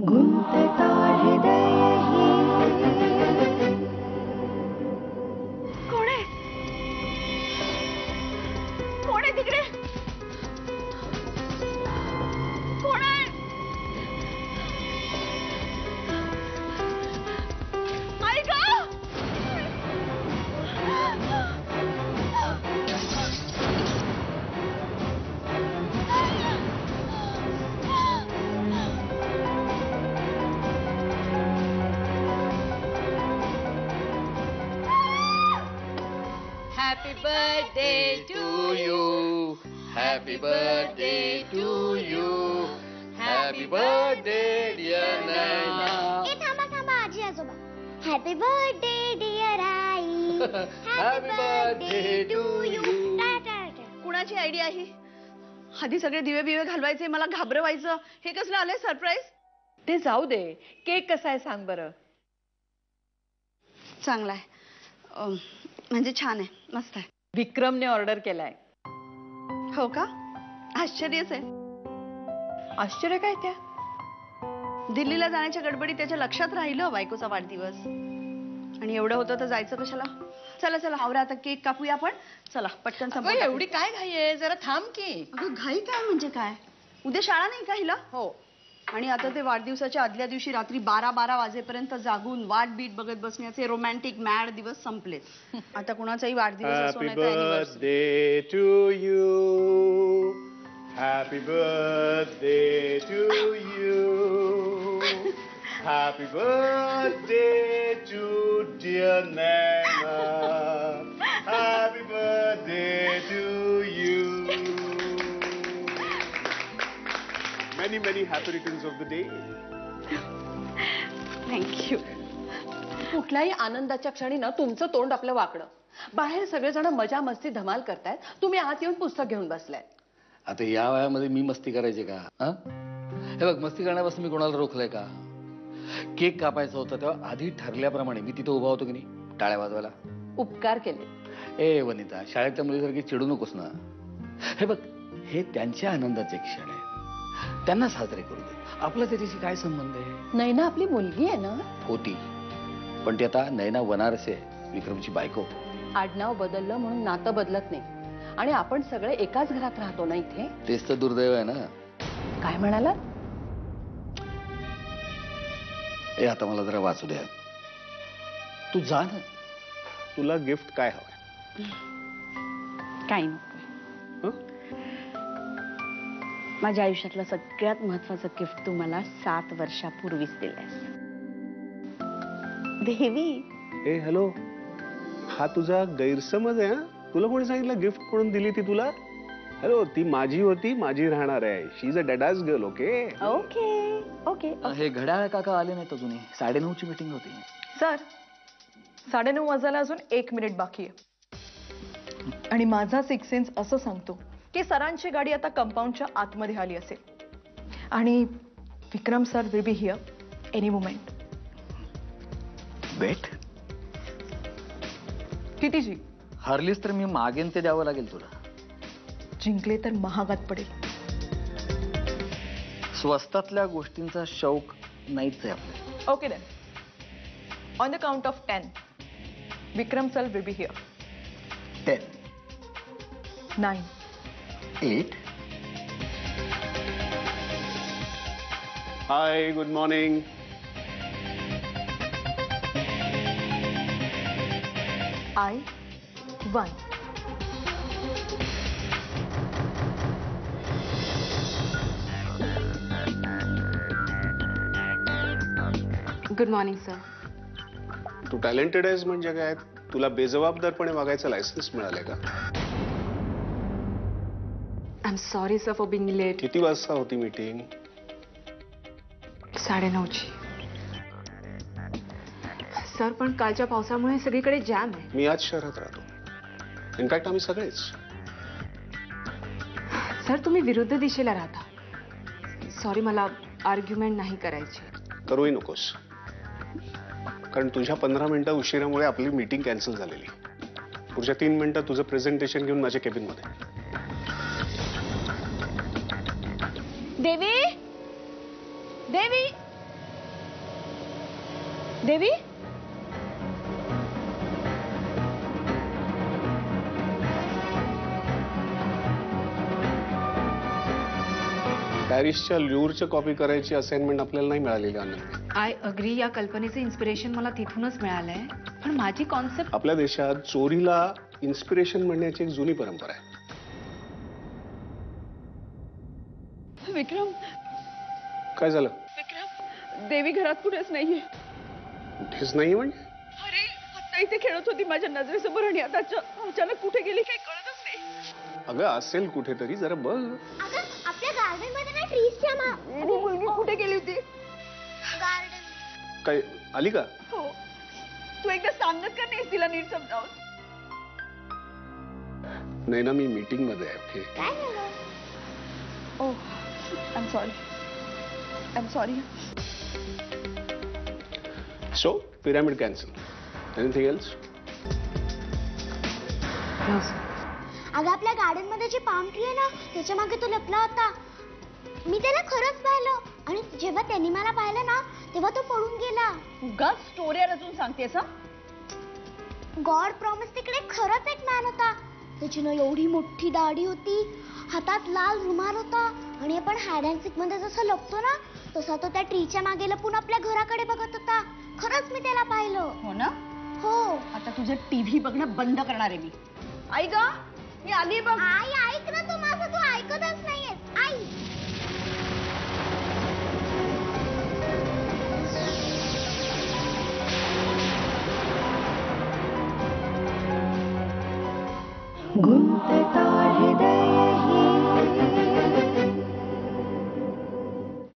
गुंतता हृदय ही. कोण आहे? कोण आहे तिकडे? कोण आहे? आई ग! Happy birthday to you. Happy birthday to you. Happy birthday dear Naina. ए थांबा थांबा आजी आजोबा. हॅपी बर्थडे डिअर आई. Happy birthday to you. कुणाची आयडिया आहे? आधी सगळे दिवे बिवे घालवायचे, मला घाबरवायचं. हे कसलं आलंय सरप्राईज? ते जाऊ दे. केक कसा आहे सांग बरं. चांगला आहे, म्हणजे छान आहे, मस्त आहे. विक्रमने ऑर्डर केलाय. हो का? आश्चर्यच आहे. आश्चर्य काय त्या? दिल्लीला जाण्याच्या गडबडीत त्याच्या लक्षात राहिलं बायकोचा वाढदिवस. आणि एवढं होतं तर जायचं कशाला? चला चला आवरा, आता केक कापूया आपण. चला पटकन संपवून टाकू. एवढी काय घाई आहे? जरा थांब की. अगं घाई काय म्हणजे काय? उद्या शाळा नाही का हिला? हो. आणि आता ते वाढदिवसाच्या आदल्या दिवशी रात्री 12 वाजेपर्यंत जागून वाट बीट बघत बसण्याचे रोमॅन्टिक मॅड दिवस संपलेत. आता कुणाचाही वाढदिवस असो Happy नाही तर anniversary. birthday to you. Happy birthday to you. Happy birthday to dear Nana. Happy birthday to you. Many, many happy returns of the day. Thank you. कुठल्याही आनंदाच्या क्षणी ना तुमचं तोंड आपलं वाकडं. बाहेर सगळेजण मजा मस्ती धमाल करतायत, तुम्ही आत येऊन पुस्तक घेऊन बसलाय. आता या वयामध्ये मी मस्ती करायची का? हे बघ, मस्ती करण्यापासून मी कोणाला रोखलंय का? केक कापायचा होता तेव्हा आधी ठरल्याप्रमाणे मी तिथे उभा होतो की नाही टाळ्या वाजवायला. उपकार केले. ए वनिता, शाळेतल्या मुलीसारखी चिडू नकोस ना. हे बघ, हे त्यांच्या आनंदाचे क्षण आहे, त्यांना साजरे करू दे. आपला त्याच्याशी काय संबंध आहे? नैना आपली मुलगी आहे ना. होती, पण ती आता नैना वनारसे आहे, विक्रमची बायको. आडनाव बदललं म्हणून नातं बदलत नाही. आणि आपण सगळे एकाच घरात राहतो ना इथे. तेच तर दुर्दैव आहे ना. काय म्हणाला? ए आता मला जरा वाचू द्या. तू जा ना. तुला गिफ्ट काय हवंय? काही नको. हं? माझ्या आयुष्यातलं सगळ्यात महत्वाचं गिफ्ट तू मला 7 वर्षापूर्वीच दिलंयस. देवी. ए हॅलो, हा तुझा गैरसमज आहे. हा, तुला कोणी सांगितलं गिफ्ट म्हणून दिली ती तुला? हॅलो, ती माझी होती, माझी राहणार आहे. She is a daddy's girl. Okay okay okay. हे घड्याळ काका आले नाहीत अजूनही. 9:30ची मीटिंग होती. सर, 9:30 वाजायला अजून 1 मिनिट बाकी आहे. आणि माझा सिक्स सेन्स असं सांगतो की सरांची गाडी आता कंपाऊंडच्या आतमध्ये आली असेल. आणि Vikram sir will be here any moment. Bet कितीची? हरलीस तर मी मागेन ते द्यावं लागेल तुला. जिंकले तर महागात पडेल. स्वस्तातल्या गोष्टींचा शौक नाहीच आहे आपल्याला. Okay then. On the count of 10 Vikram sir will be here. 10 9 8 hi, good morning. I 1. Good morning sir. तू टॅलेंटेड आहेस म्हणजे काय? तुला बेजबाबदारपणे वागायचं लायसन्स मिळालंय का? I am sorry sir for being late. किती वाजता होती मीटिंग? 9:30ची. सर, पण कालच्या पावसामुळे सगळीकडे जॅम आहे. मी आज शहरात राहतो. इनफॅक्ट आम्ही सगळेच. सर, तुम्ही विरुद्ध दिशेला राहता. सॉरी, मला आर्ग्युमेंट नाही करायची. करूही नकोस, कारण तुझ्या 15 मिनिटं उशिरामुळे आपली मीटिंग कॅन्सल झालेली. पुढच्या 3 मिनिटं तुझं प्रेझेंटेशन घेऊन माझ्या केबिन मध्ये. देवी, देवी, देवी पॅरिसच्या ल्युअरच्या कॉपी करायची असाइनमेंट आपल्याला नाही मिळालेली आनंद. आय अग्री, या कल्पनेचं इन्स्पिरेशन मला तिथूनच मिळालंय, पण माझी कॉन्सेप्ट आपल्या देशात चोरीला इन्स्पिरेशन म्हणण्याची एक जुनी परंपरा आहे. विक्रम काय झालं? विक्रम देवी घरात कुठेच नाहीये. कुठेच नाही म्हणजे? अरे आता इथे खेळत होती माझ्या नजरेसमोर आणि आता अचानक कुठे गेली काही कळतच नाही. अगं असेल कुठेतरी, जरा बघ. अगं आपल्या गार्डन मध्ये ना ट्रीजच्या ती मुलगी कुठे गेली होती? गार्डन. काय आली का? हो तू एकदा सांगत का नाहीस तिला नीट समजावून? नाही ना, मी मीटिंग मध्ये आहे. ओके. काय झालं? Oh I am sorry. So pyramid cancel. Anything else? अगं आपल्या गार्डन मध्ये जे पाम ट्री आहे ना त्याच्या मागे तो लपला होता. मी त्याला खरंच पाहिलं आणि जेव्हा त्यांनी मला पाहिलं ना तेव्हा तो पळून गेला. उगाच स्टोरी रचून सांगतेस हं? गॉड प्रॉमिस तिकडे खरंच एक मॅन होता. त्याची ना एवढी मोठी दाढी होती, हातात लाल रुमाल होता आणि आपण हायड अँड सीक मध्ये जसं लपतो ना तसा तो त्या ट्रीच्या मागे लपून आपल्या घराकडे बघत होता. खरंच मी त्याला पाहिलं. हो ना? हो. आता तुझं टीव्ही बघणं बंद करणार आहे मी. आई ग, मी आली बघ. आई ऐक ना, तू माझं तू ऐकतच नाहीयेस. आई गुंतता हृदय